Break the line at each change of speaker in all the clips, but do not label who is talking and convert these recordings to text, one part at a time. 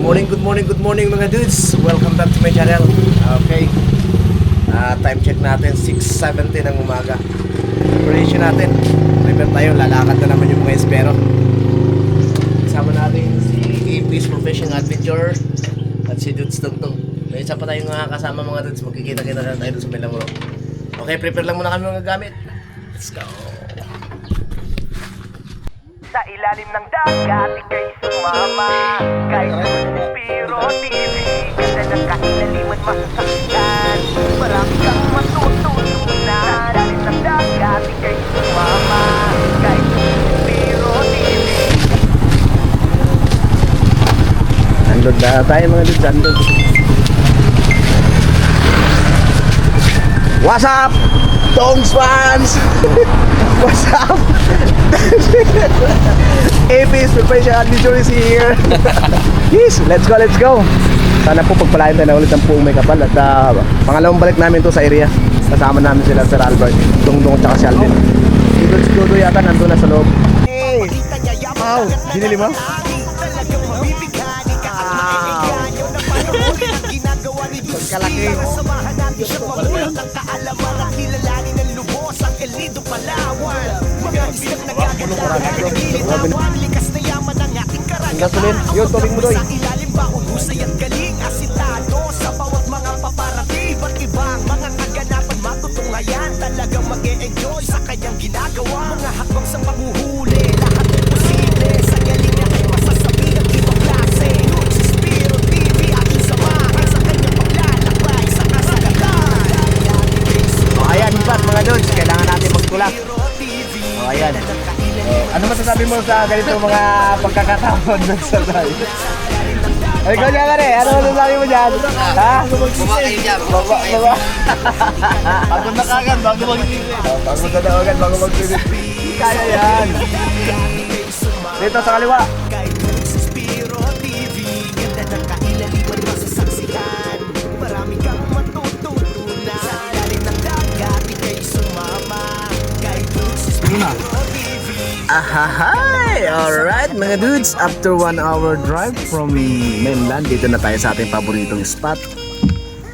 Good morning mga dudes. Welcome back to my channel. Okay. Time check natin 6:70 ng umaga. Preparation natin. Prepare tayo, lalakad na naman yung mga espero. Kasama natin si AP's Professional Adventure at si Dudes Tungtong. May isa pa tayong kasama mga dudes. Magkikita-kita na tayo sa Melamuro. Okay, prepare lang muna kami mga gamit. Let's go.
Sa ilalim ng dagat, ika'y sumama. Kahit Spiro TV, ganda ng kailaliman masasaksihan. Marami kang matututunan. Sa ilalim ng dagat, ika'y sumama. Kahit Spiro TV.
Andod na tayo mga dudes, andod. What's up? Tongs fans! What's up? AP's Professional Adventure is here. Yes, let's go. Sana po pagpalain tayo na ulit ng puong may kapal. At pangalawang balik namin to sa area. Kasama namin sila Sir Albert, Dongdong at si Alvin. Si Dodo yata nandun na sa loob. Hey! Wow! Binili mo? Pagkalaki. Gasolin, yun, tubig mo doy. Talagang mag-e-enjoy sa kanyang ginagawa. Mga hakbang sa panghuhuli, lahat ay posible. Sa galing niya ay masasabi ang ibang klase. Dudes Spiro TV, aking samahan sa kanyang paglalakbay sa kasagatan. Ayan, ipat mga dudes, kailangan natin magtulak. Ayan. Ano masasabi mo sa ganito mga pagkakataon doon sa tayo? Ay, ikaw dyan ka rin. Ano masasabi mo dyan? Ha?
Bumakain dyan.
Baba.
Pagod na kagad, bago mag-isip.
Pagod na daw agad bago mag-isip. Kaya yan. Dito sa kaliwa.
Spiro TV, ganda ng kailaliman masasaksihan. Marami kang matututunan. Sa ilalim ng dagat, ika'y sumama. Kahit Spiro TV.
Ahahay! Alright mga dudes, after 1 hour drive from mainland, dito na tayo sa ating paboritong spot,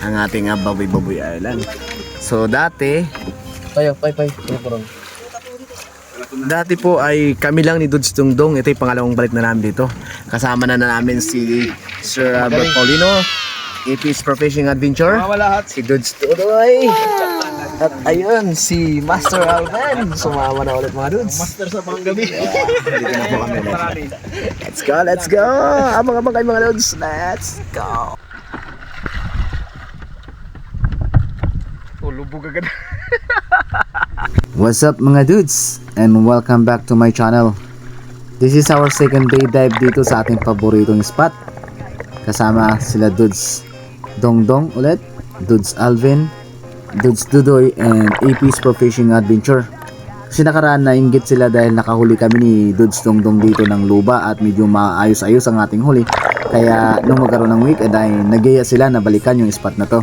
ang ating Baboy Island. So dati dati po ay kami lang ni Dudes Dongdong. Ito yung pangalawang balik na namin dito. Kasama na namin si Sir Albert Paulino, AP's Professional Adventure, si Dudes Tudoy, at ayun, si Master Alvin. Sumama na ulit mga dudes.
Master sa panggabi.
Dito na po kami. Let's go. Abang-abang kayo mga dudes. Let's go. Lubog agad.
What's up mga dudes, and welcome back to my channel. This is our second day dive dito sa ating paboritong spot. Kasama sila Dudes Dongdong ulit, Dudes Alvin, Dudes Dudoy, and AP's Professional Adventure. Kasi nakaraan nainggit sila dahil nakahuli kami ni Dudes Dongdong dito ng luba at medyo maayos-ayos ang ating huli. Kaya nung magkaroon ng weekend ay nagaya sila na balikan yung spot na to.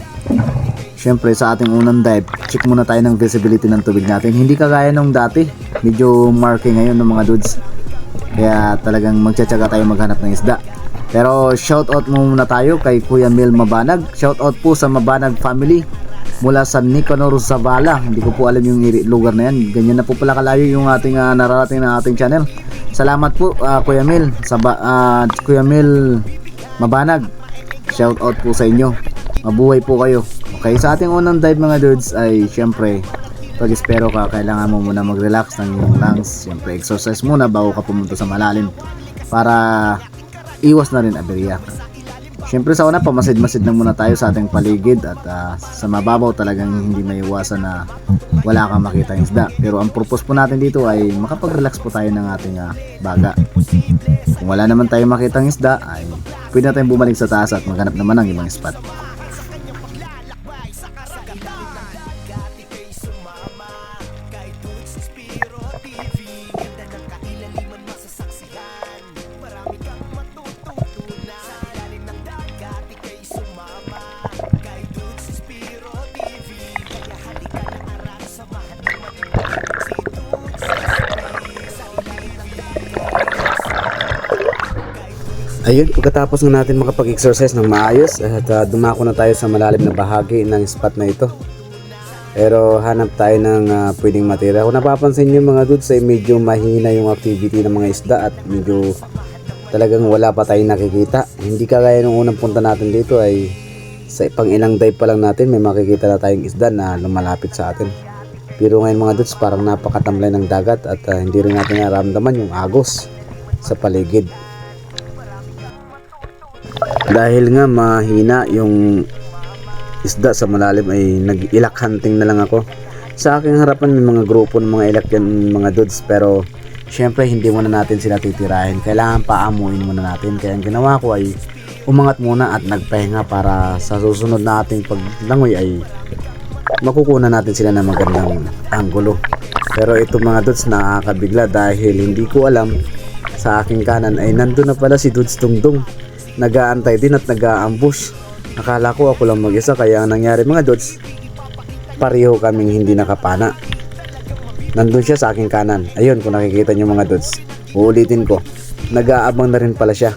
Syempre sa ating unang dive, check muna tayo ng visibility ng tubig natin. Hindi kagaya nung dati, medyo marky ngayon ng mga dudes. Kaya talagang magtsatsaga tayo maghanap ng isda. Pero shoutout muna tayo kay Kuya Mel Mabanag. Shoutout po sa Mabanag family mula sa Nicanor, Zavala. Hindi ko po alam yung lugar na yan. Ganyan na po pala kalayo yung ating nararating na ating channel. Salamat po Kuya Mel Kuya Mel Mabanag. Shoutout po sa inyo. Mabuhay po kayo. Okay, sa ating unang dive mga dudes ay syempre pag espero ka, kailangan mo muna mag-relax ng iyong lungs. Syempre exercise muna bago ka pumunta sa malalim para iwas na rin aberya. Syempre sa una, pamasid-masid na muna tayo sa ating paligid at sa mababaw talagang hindi maiwasan na wala kang makita ng isda. Pero ang purpose po natin dito ay makapag-relax po tayo ng ating baga. Kung wala naman tayong makita ng isda ay pwede na tayong bumalik sa taas at maghanap naman ng ibang spot. Ayun, pagkatapos na natin makapag-exercise ng maayos at dumako na tayo sa malalim na bahagi ng spot na ito. Pero hanap tayo ng pwedeng matira. Kung napapansin nyo mga dudes ay medyo mahina yung activity ng mga isda at medyo talagang wala pa tayong nakikita. Hindi kagaya nung unang punta natin dito ay sa pang ilang dive pa lang natin may makikita na tayong isda na lumalapit sa atin. Pero ngayon mga dudes parang napakatamlay ng dagat at hindi rin natin naramdaman yung agos sa paligid. Dahil nga mahina yung isda sa malalim ay nag-ilak hunting na lang ako. Sa aking harapan may mga grupo ng mga ilak yan mga dudes, pero syempre hindi muna natin sila titirahin. Kailangan paamuin muna natin. Kaya ang ginawa ko ay umangat muna at nagpahinga para sa susunod na ating paglangoy ay makukuha natin sila ng magandang anggulo. Pero ito mga dudes nakakabigla dahil hindi ko alam sa aking kanan ay nandun na pala si Dudes Dongdong. Nag-aantay din at nag-aambush. Akala ko ako lang mag-isa, kaya ang nangyari mga dudes, pareho kaming hindi nakapana. Nandun siya sa aking kanan. Ayun, kung nakikita niyo mga dudes, uulitin ko, nag-aabang na rin pala siya.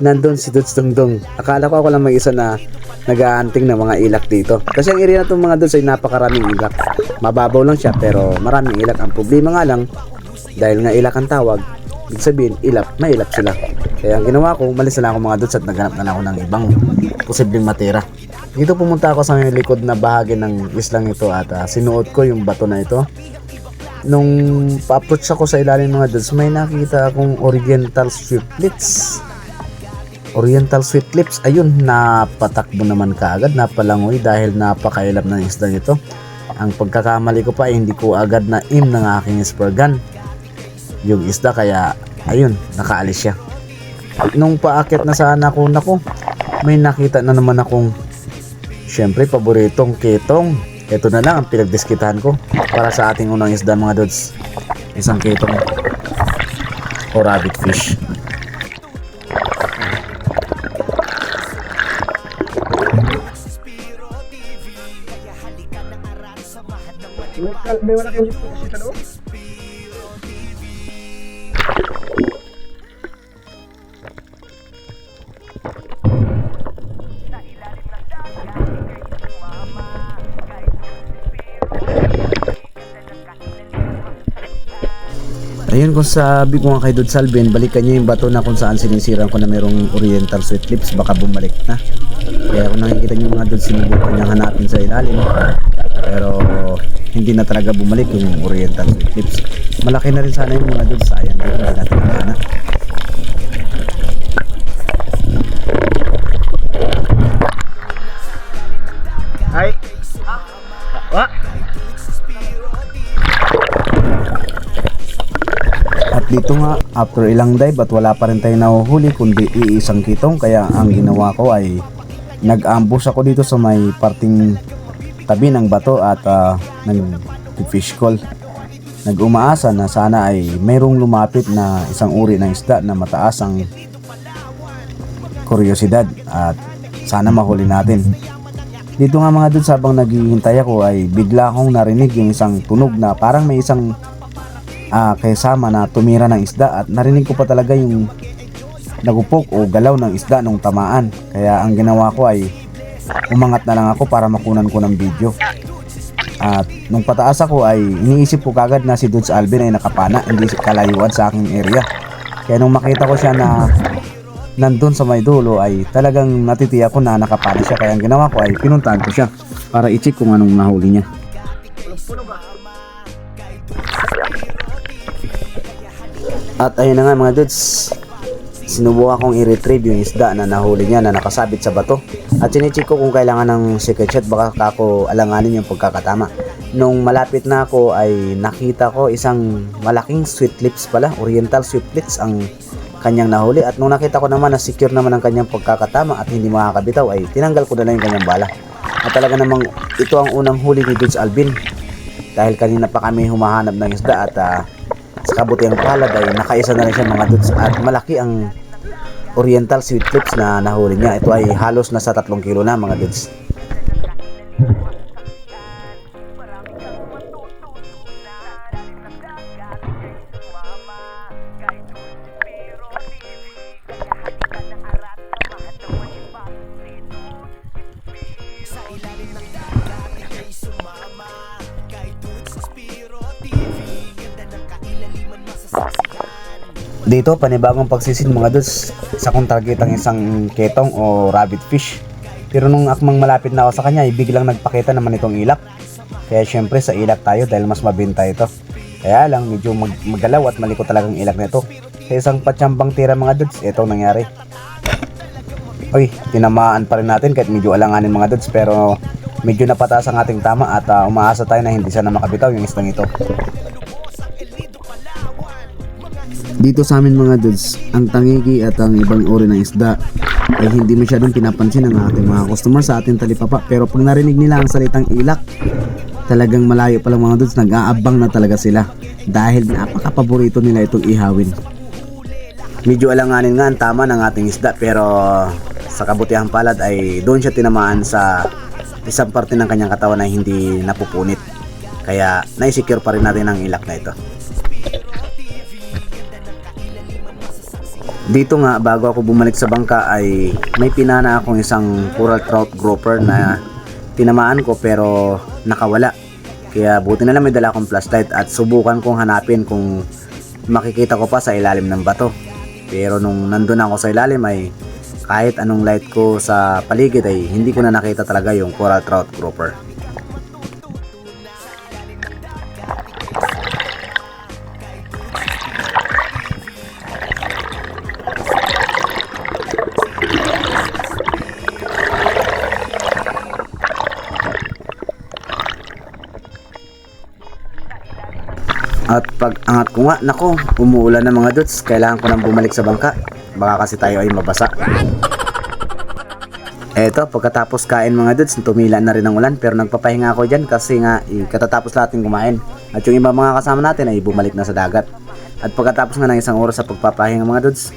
Nandun si Dudes Dongdong. Akala ko ako lang mag-isa na nag-aanting ng mga ilak dito. Kasi ang area na itong mga dudes ay napakaraming ilak. Mababaw lang siya pero maraming ilak. Ang problema nga lang, dahil nga ilak ang tawag, ibig sabihin, may ilap sila. Kaya ang ginawa ko, umalis na lang ako mga dudes at naghanap na lang ako ng ibang posibleng matira. Dito pumunta ako sa may likod na bahagi ng islang ito at sinuot ko yung bato na ito. Nung pa-approach ako sa ilalim mga dudes, may nakita akong oriental sweetlets. Oriental sweetlets, ayun, napatakbo naman kaagad, napalangoy dahil napakailap ng isda nito. Ang pagkakamali ko pa ay hindi ko agad na aim ng aking spear gun yung isda, kaya ayun, nakaalis siya. Nung paakit na sana ako, may nakita na naman akong syempre paboritong ketong. Ito na lang ang pinagdiskitahan ko para sa ating unang isda mga dudes, isang ketong o rabbit fish.
May wala kayong kasi sa loob?
Ayun, kung sabi ko nga kay Dudes Alvin, balikan niya yung bato na kung saan sinisiran ko na merong oriental sweetlips, baka bumalik na. Kaya kung nakikita niyo mga Dudes, sinubukan niyang hanapin sa ilalim, pero hindi na talaga bumalik yung oriental sweetlips. Malaki na rin sana yung mga Dudes, sayang dito, hindi natin nahanap.
Ay! Wa!
At dito nga, after ilang dive at wala pa rin tayo nahuhuli kundi iisang kitong, kaya ang ginawa ko ay nag-ambush ako dito sa may parting tabi ng bato at nag-fish call. Nag-umaasa na sana ay mayroong lumapit na isang uri ng isda na mataas ang kuryosidad at sana mahuli natin. Dito nga mga dudes, habang naghihintay ako ay bigla akong narinig yung isang tunog na parang may isang kasama na tumira ng isda, at narinig ko pa talaga yung nagupok o galaw ng isda nung tamaan. Kaya ang ginawa ko ay umangat na lang ako para makunan ko ng video. At nung pataas ako ay iniisip ko kagad na si Dudes Alvin ay nakapana, hindi kalayuan sa aking area. Kaya nung makita ko siya na nandun sa may dulo ay talagang natitiyak ko na nakapana siya. Kaya ang ginawa ko ay pinuntahan ko siya para i-check kung anong nahuli niya. At ayun na nga mga dudes, sinubukan kong i-retrieve yung isda na nahuli niya na nakasabit sa bato. At sinicheck ko kung kailangan ng secret shot, baka ako alanganin yung pagkakatama. Nung malapit na ako ay nakita ko isang malaking sweetlips pala, oriental sweetlips ang kanyang nahuli. At nung nakita ko naman na secure naman ang kanyang pagkakatama at hindi makakabitaw ay tinanggal ko na lang yung kanyang bala. At talaga namang ito ang unang huli ni Dudes Alvin, dahil kanina pa kami humahanap ng isda at sa kabutiang palad ay nakaisa na rin siya mga dudes, at malaki ang oriental sweetlips na nahuli niya. Ito ay halos nasa 3 kilo na mga dudes. Dito, panibagong pagsisid mga dudes. Isa kong target ang isang ketong o rabbit fish. Pero nung akmang malapit na ako sa kanya, biglang nagpakita naman itong ilak. Kaya syempre sa ilak tayo dahil mas mabenta ito. Kaya lang medyo magalaw at maliko talagang ilak nito. Sa isang patsambang tira mga dudes, ito nangyari. Uy, tinamaan pa rin natin kahit medyo alanganin mga dudes, pero medyo napataas ang ating tama at umaasa tayo na hindi sana makabitaw yung isdang ito. Dito sa amin mga dudes, ang tangigi at ang ibang uri ng isda ay hindi masyadong pinapansin ng ating mga customer sa ating talipapa. Pero pag narinig nila ang salitang ilak, talagang malayo pa lang mga dudes, nag-aabang na talaga sila dahil napaka-paborito nila itong ihawin. Medyo alanganin nga ang tama ng ating isda, pero sa kabutihang palad ay doon siya tinamaan sa isang parte ng kanyang katawan na hindi napupunit. Kaya naisecure pa rin natin ang ilak na ito. Dito nga, bago ako bumalik sa bangka ay may pinana akong isang coral trout grouper na tinamaan ko pero nakawala. Kaya buti na lang may dala akong flashlight at subukan kong hanapin kung makikita ko pa sa ilalim ng bato. Pero nung nandun ako sa ilalim ay kahit anong light ko sa paligid ay hindi ko na nakita talaga yung coral trout grouper. At pag angat ko nga, nako, umuulan na mga dudes, kailangan ko nang bumalik sa bangka. Baka kasi tayo ay mabasa. Eto, pagkatapos kain mga dudes, tumila na rin ang ulan, pero nagpapahinga ako dyan kasi nga katatapos natin kumain. At yung iba mga kasama natin ay bumalik na sa dagat. At pagkatapos nga ng isang oras sa pagpapahinga mga dudes,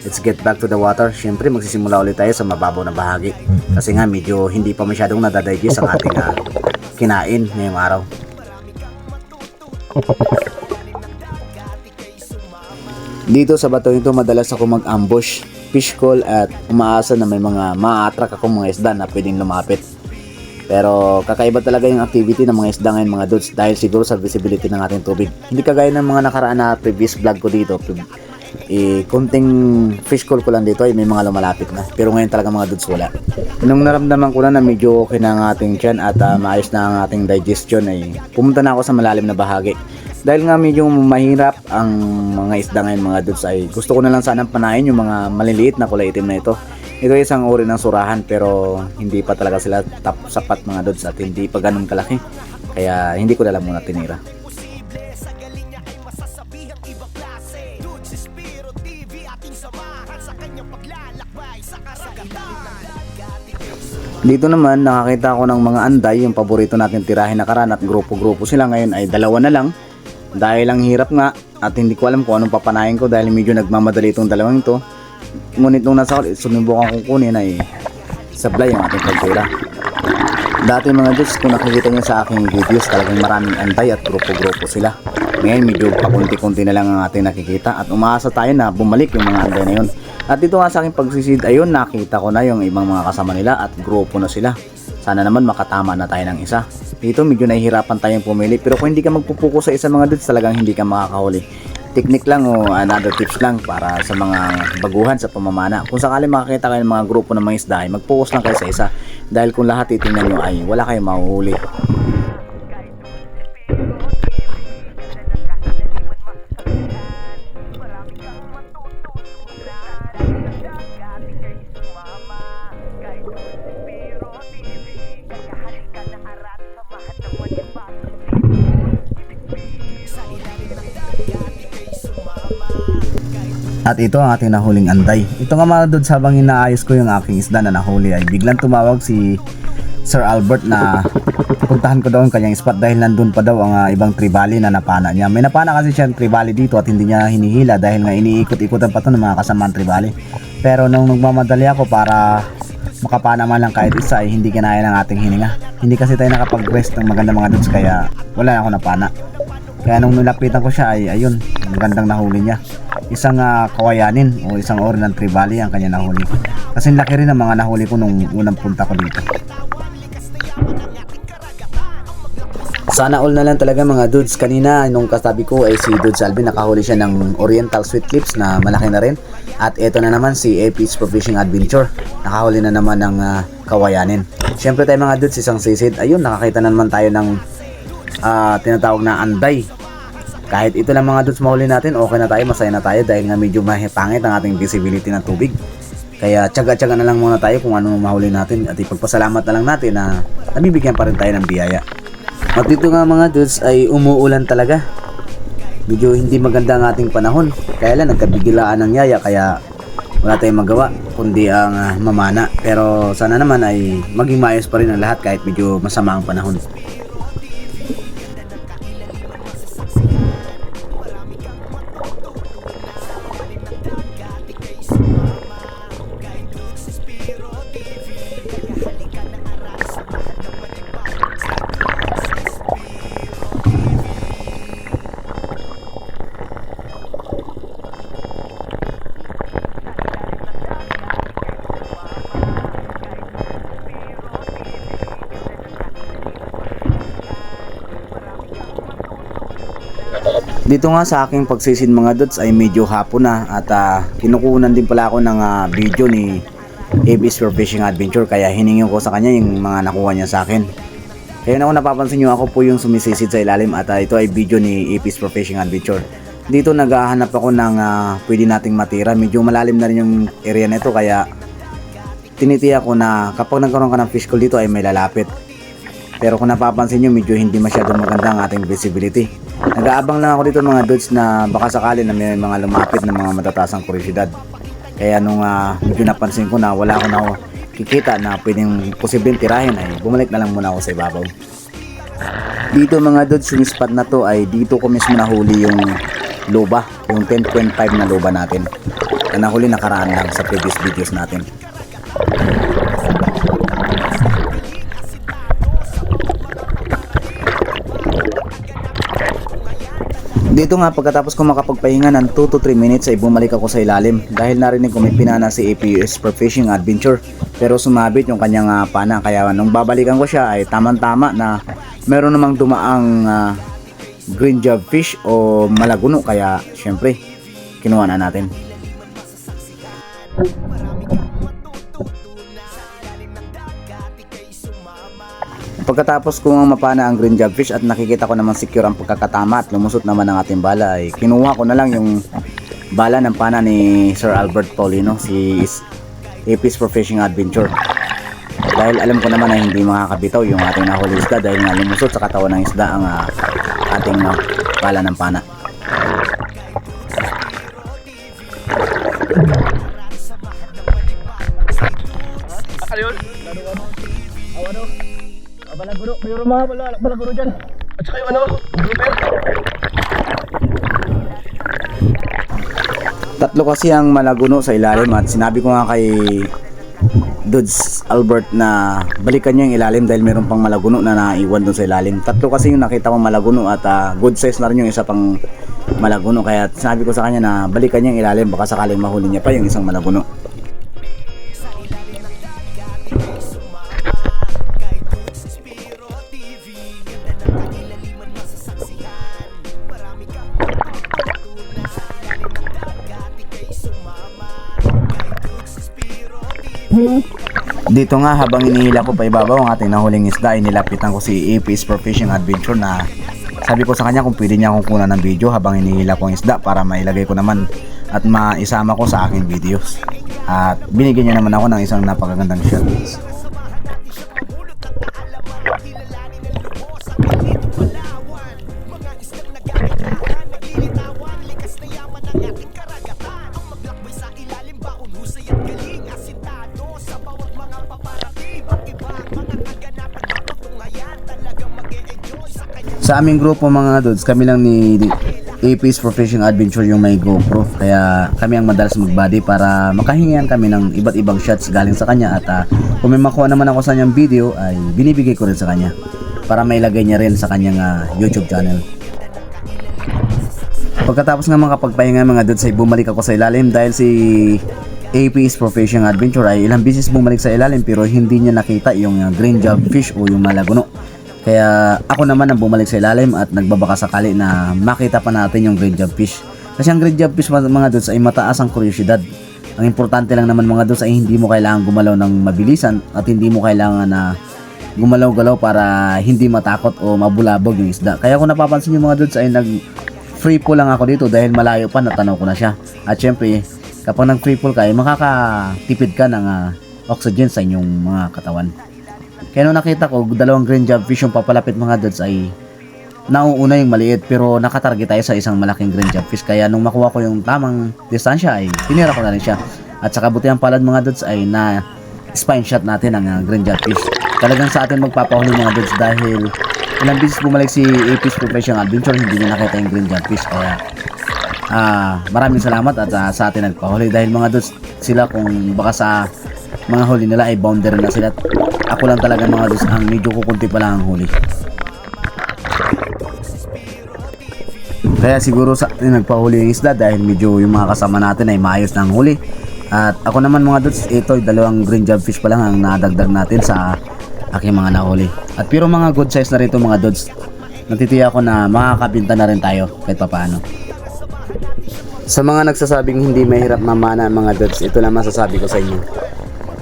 let's get back to the water. Siyempre magsisimula ulit tayo sa mababaw na bahagi. Kasi nga medyo hindi pa masyadong nadadigest ang ating kinain ngayong araw. Dito sa bato ito madalas ako mag-ambush, fish call at umaasa na may mga ma-attract akong mga isda na pwedeng lumapit. Pero kakaiba talaga yung activity ng mga isda ngayon mga dudes dahil siguro sa visibility ng ating tubig. Hindi kagaya ng mga nakaraan na previous vlog ko dito. Konting fish call ko lang dito ay may mga lumalapit na. Pero ngayon talaga mga dudes wala. Nung naramdaman ko na medyo okay na ang ating tiyan at maayos na ang ating digestion ay pumunta na ako sa malalim na bahagi. Dahil nga medyo mahirap ang mga isda ngayon mga dudes ay gusto ko na lang sanang panayin yung mga maliliit na kulay itim na ito. Ito ay isang uri ng surahan pero hindi pa talaga sila sapat mga dudes at hindi pa ganun kalaki. Kaya hindi ko na lang muna tinira. Dito naman nakakita ko ng mga anday, yung paborito natin tirahin na karan at grupo-grupo sila ngayon ay dalawa na lang. Dahil ang hirap nga at hindi ko alam kung anong papanayin ko dahil medyo nagmamadali itong dalawang ito. Ngunit nung nasa ulit, sunubukan kong kunin ay sablay ang ating pagtira. Dati mga dudes, kung nakikita nyo sa aking videos, talagang maraming anday at grupo-grupo sila. Ngayon medyo pakunti-kunti na lang ang ating nakikita at umaasa tayo na bumalik yung mga anday na yun. At dito nga sa aking pagsisid, ayun nakita ko na yung ibang mga kasama nila at grupo na sila. Sana naman makatama na tayo ng isa. Dito medyo nahihirapan tayong pumili pero kung hindi ka magpupuko sa isa mga dudes talagang hindi ka makakahuli. Technique lang o another tips lang para sa mga baguhan sa pamamana. Kung sakali makakita kayo ng mga grupo ng mga isda ay mag-focus lang kayo sa isa. Dahil kung lahat titingnan nyo ay wala kayong mahuhuli. At ito ang ating nahuling anday. Ito nga mga dudes, habang inaayos ko yung aking isda na nahuli ay biglang tumawag si Sir Albert na puntahan ko daw ang kanyang spot dahil nandun pa daw ang ibang tribali na napana niya. May napana kasi siya tribali dito at hindi niya hinihila dahil nga iniikot-ikotan pa ito ng mga kasamaan tribali. Pero nung nagmamadali ako para makapana man lang kahit isa ay hindi kinaya ng ating hininga. Hindi kasi tayo nakapag-rest ng maganda mga dudes kaya wala ako napana. Kaya nung nilapitan ko siya ay ayun, magandang nahuli niya. Isang kawayanin o isang ori ng tribali ang kanya nahuli. Kasi laki rin ang mga nahuli ko nung unang punta ko dito. Sana all na lang talaga mga dudes. Kanina nung kasabi ko ay si Dudes Alvin, nakahuli siya ng Oriental Sweet Lips na malaki na rin. At ito na naman si AP Spear Fishing Adventure, nakahuli na naman ng kawayanin. Syempre tayo mga dudes, isang sisid. Ayun, nakakita na naman tayo ng tinatawag na anday. Kahit ito lang mga dudes mahuli natin, okay na tayo, masaya na tayo dahil nga medyo mahipangit ang ating visibility ng tubig. Kaya tsaga-tsaga na lang muna tayo kung ano mahuli natin at ipagpasalamat na lang natin na nabibigyan pa rin tayo ng biyaya. At dito nga mga dudes ay umuulan talaga. Medyo hindi maganda ang ating panahon. Kaya lang nagkabigilaan ng yaya kaya wala tayong magawa kundi ang mamana. Pero sana naman ay maging maayos pa rin ang lahat kahit medyo masama ang panahon. Dito nga sa aking pagsisid mga dudes ay medyo hapon na at kinukunan din pala ako ng video ni AP Spear Fishing Adventure kaya hiningin ko sa kanya yung mga nakuha niya sa akin. Kaya na ako napapansin nyo, ako po yung sumisisid sa ilalim at ito ay video ni AP Spear Fishing Adventure. Dito naghahanap ako ng pwede nating matira. Medyo malalim na rin yung area nito kaya tinitiya ko na kapag nagkaroon ka ng fish call dito ay may lalapit. Pero kung napapansin nyo, medyo hindi masyadong maganda ang ating visibility. Nag-aabang lang ako dito mga dudes na baka sakali na may mga lumapit na mga matatasang kuryosidad. Kaya nung medyo napansin ko na wala ako na kikita na pwedeng posibleng tirahin ay bumalik na lang muna ako sa ibabaw. Dito mga dudes, yung spot na to ay dito ko mismo nahuli yung loba, yung 10.5 na loba natin na nahuli nakaraan lang sa previous videos natin. Dito nga pagkatapos ko makapagpahinga ng 2 to 3 minutes ay bumalik ako sa ilalim dahil narinig ko may pinana si AP Spear Fishing Adventure pero sumabit yung kanyang pana kaya nung babalikan ko siya ay tamang-tama na meron namang dumaang green job fish o malaguno kaya syempre kinuha na natin. Pagkatapos ko nga mapana ang green jobfish at nakikita ko naman secure ang pagkakatama at lumusot naman ang ating bala ay kinuha ko na lang yung bala ng pana ni Sir Albert Paulino, si AP Spear Fishing Adventure. Dahil alam ko naman na hindi makakabitaw yung ating nahuli isda dahil nga lumusot sa katawan ng isda ang ating bala ng pana.
Balaguro, mayroon mga balaguro dyan. At saka yung grouper.
Tatlo kasi ang malaguno sa ilalim at sinabi ko nga kay Dudes Albert na balikan niya yung ilalim dahil meron pang malaguno na naiwan dun sa ilalim. Tatlo kasi yung nakita ko malaguno at good size na rin yung isa pang malaguno kaya sinabi ko sa kanya na balikan niya yung ilalim baka sakaling mahuli niya pa yung isang malaguno. Dito nga habang inihila ko pa ibabaw ang ating nahuling isda ay nilapitan ko si AP Spear Fishing Adventure na sabi ko sa kanya kung pwede niya akong kunan ng video habang inihila ko ang isda para mailagay ko naman at maisama ko sa aking videos at binigyan niya naman ako ng isang napakagandang shot. Sa aming grupo mga dudes, kami lang ni AP Spear Fishing Adventure yung may GoPro. Kaya kami ang madalas mag-buddy para makahingian kami ng iba't ibang shots galing sa kanya. At kung may makuha naman ako sa kanyang video ay binibigay ko rin sa kanya para mailagay niya rin sa kanyang YouTube channel. Pagkatapos nga makapagpahinga mga dudes ay bumalik ako sa ilalim dahil si AP Spear Fishing Adventure ay ilang beses bumalik sa ilalim pero hindi niya nakita yung green job fish o yung malaguno. Kaya ako naman ang bumalik sa ilalim at nagbabaka sakali na makita pa natin yung green job fish. Kasi ang green job fish mga dudes ay mataas ang kuryosidad. Ang importante lang naman mga dudes ay hindi mo kailangan gumalaw ng mabilisan at hindi mo kailangan na gumalaw-galaw para hindi matakot o mabulabog yung isda. Kaya kung napapansin nyo mga dudes ay nag-free pull lang ako dito dahil malayo pa natanaw ko na siya. At syempre kapag nag-free pull ka ay makakatipid ka ng oxygen sa inyong mga katawan. Kaya nung nakita ko, dalawang green job fish yung papalapit mga dudes ay nauuna yung maliit pero nakatarget tayo sa isang malaking green job fish. Kaya nung makuha ko yung tamang distansya ay tinira ko na rin siya. At sa kabutihan palad mga dudes ay na spine shot natin ang green job fish. Talagang sa atin magpapahuli mga dudes dahil ilang beses bumalik si Apis Professional Adventure hindi niya nakita yung green job fish. Kaya maraming salamat at sa atin nagpahuli dahil mga dudes sila kung baka sa mga huli nila ay boundary na sila. Ako lang talaga mga dudes ang medyo kukunti pa lang ang huli. Kaya siguro sa atin nagpahuli yung isda dahil medyo yung mga kasama natin ay maayos na ang huli. At ako naman mga dudes, ito dalawang green job fish pa lang ang nadagdag natin sa aking mga nahuli. At pero mga good size na rito mga dudes. Natitiya ko na makakabinta na rin tayo kahit papaano. Sa mga nagsasabing hindi mahirap mamana mga dudes, ito lang masasabi ko sa inyo.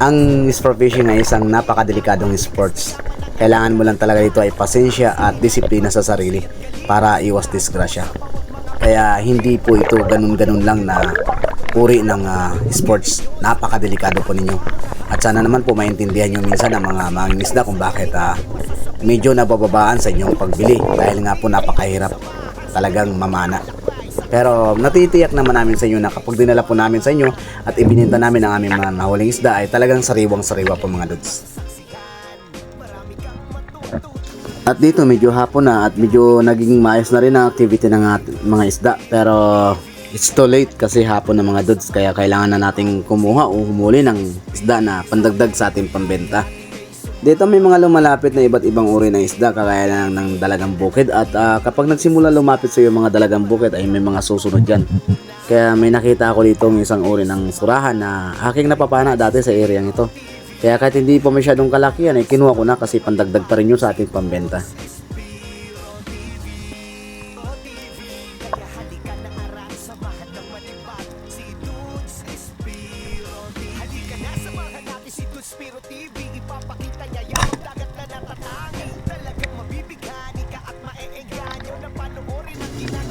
Ang sport fishing ay isang napakadelikadong sports. Kailangan mo lang talaga dito ay pasensya at disiplina sa sarili para iwas disgrasya. Kaya hindi po ito ganun-ganun lang na uri ng sports. Napakadelikado po ninyo. At sana naman po maintindihan nyo minsan ang mga mangingisda kung bakit medyo nabababaan sa inyong pagbili dahil nga po napakahirap talagang mamana. Pero natitiyak naman namin sa inyo na kapag dinala po namin sa inyo at ibininta namin ang aming mga nahuling isda ay talagang sariwang-sariwa po mga dudes. At dito medyo hapon na at medyo naging maayos na rin ang activity ng mga isda. Pero it's too late kasi hapon na mga dudes kaya kailangan na nating kumuha o humuli ng isda na pandagdag sa ating pambenta. Dito may mga lumalapit na iba't ibang uri ng isda kagaya lang ng dalagang bukid at kapag nagsimula lumapit sa iyo mga dalagang bukid ay may mga susunod dyan. Kaya may nakita ako dito ng isang uri ng surahan na aking napapana dati sa area ito. Kaya kahit hindi pa masyadong kalakihan ay kinuha ko na kasi pandagdag pa rin yun sa ating pambenta.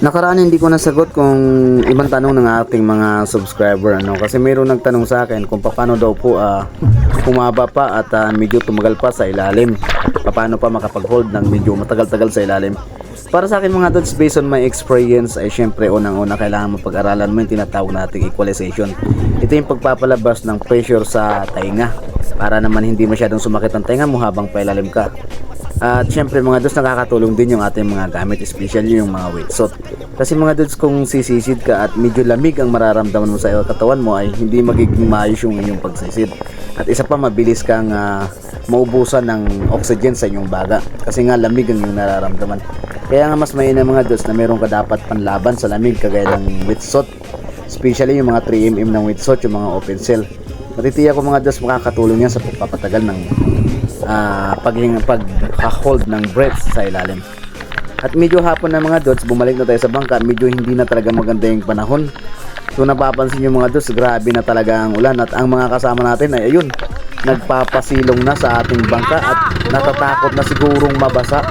Nakaraan hindi ko nasagot kung ibang tanong ng ating mga subscriber kasi mayroong nagtanong sa akin kung paano daw po humaba pa at medyo tumagal pa sa ilalim, paano pa makapag-hold ng medyo matagal-tagal sa ilalim. Para sa akin mga dudes, based on my experience ay syempre unang-una kailangan mapag-aralan mo yung tinatawag nating equalization. Ito yung pagpapalabas ng pressure sa tainga para naman hindi masyadong sumakit ang tainga mo habang pailalim ka. At syempre mga dudes, nakakatulong din yung ating mga gamit, especially yung mga wetsuit. Kasi mga dudes, kung sisisid ka at medyo lamig ang mararamdaman mo sa katawan mo ay hindi magiging maayos yung inyong pagsisid. At isa pa, mabilis kang maubusan ng oxygen sa inyong baga kasi nga lamig ang yung nararamdaman. Kaya nga mas mainam mga dudes na meron ka dapat panlaban sa lamig kagaya ng wetsuit, especially yung mga 3mm ng wetsuit, yung mga open cell. Matitiyak ko mga dudes, makakatulong yan sa pagpapatagal ng pag-hold ng breath sa ilalim. At medyo hapon na mga dudes, bumalik na tayo sa bangka. Medyo hindi na talaga maganda yung panahon. So napapansin nyo mga dudes, grabe na talaga ang ulan. At ang mga kasama natin ay ayun, nagpapasilong na sa ating bangka at natatakot na sigurong mabasa.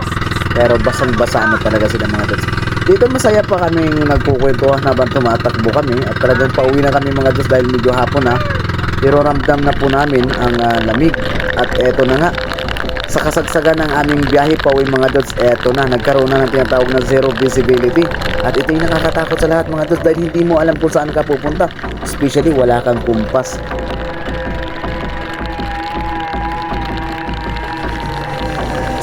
Pero basang-basa na talaga sila mga dudes. Dito masaya pa kaming nagkukwentuhan habang tumatakbo kami. At talagang pauwi na kami mga dudes dahil medyo hapon na. Pero ramdam na po namin ang lamig. At eto na nga, sa kasagsagan ng aming biyahe pauwi mga dudes, eto na, nagkaroon na ng tinatawag na zero visibility. At ito yung nakakatakot sa lahat mga dudes dahil hindi mo alam kung saan ka pupunta. Especially wala kang kumpas.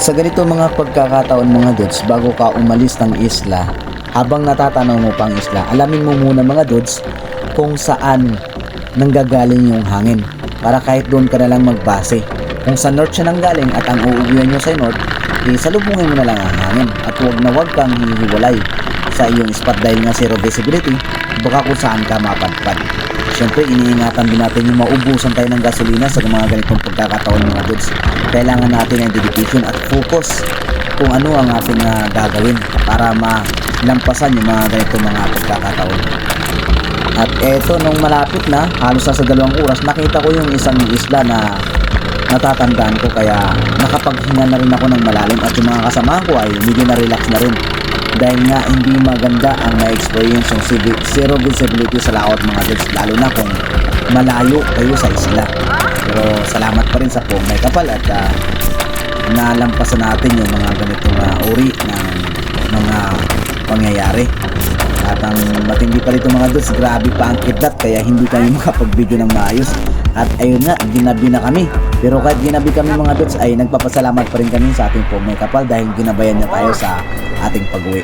Sa ganito mga pagkakataon mga dudes, bago ka umalis ng isla, habang natatanaw mo pang isla, alamin mo muna mga dudes kung saan nanggagaling yung hangin. Para kahit doon ka na lang magbase. Kung sa north siya nanggaling at ang uuwihan nyo sa north, salubungin mo na lang ang hangin. At huwag kang hihiwalay sa iyong spot dahil nga zero visibility, baka kung saan ka mapadpad. Siyempre, iniingatan din natin yung maubusan tayo ng gasolina sa mga ganitong pagkakataon mga dudes. Kailangan natin ng dedication at focus kung ano ang ating gagawin para malampasan yung mga ganito mga pagkakataon. At eto, nung malapit na, halos sa 2 oras, nakita ko yung isang isla na natatandaan ko, kaya nakapaghinga na rin ako ng malalim at yung mga kasama ko ay medyo na-relax na rin. Dahil nga hindi maganda ang ma-experience yung zero visibility sa laot mga dudes, lalo na kung malayo kayo sa isla. Pero salamat pa rin sa Pong May Kapal at nalampasan natin yung mga ganitong uri ng mga pangyayari. At ang matindi pa rito mga dudes, grabe pa ang kidlat, kaya hindi kami makapag-video ng maayos. At ayun nga, ginabi na kami. Pero kahit ginabi kami mga dudes, ay nagpapasalamat pa rin kami sa ating Pong May Kapal dahil ginabayan niya tayo sa ating pag-uwi.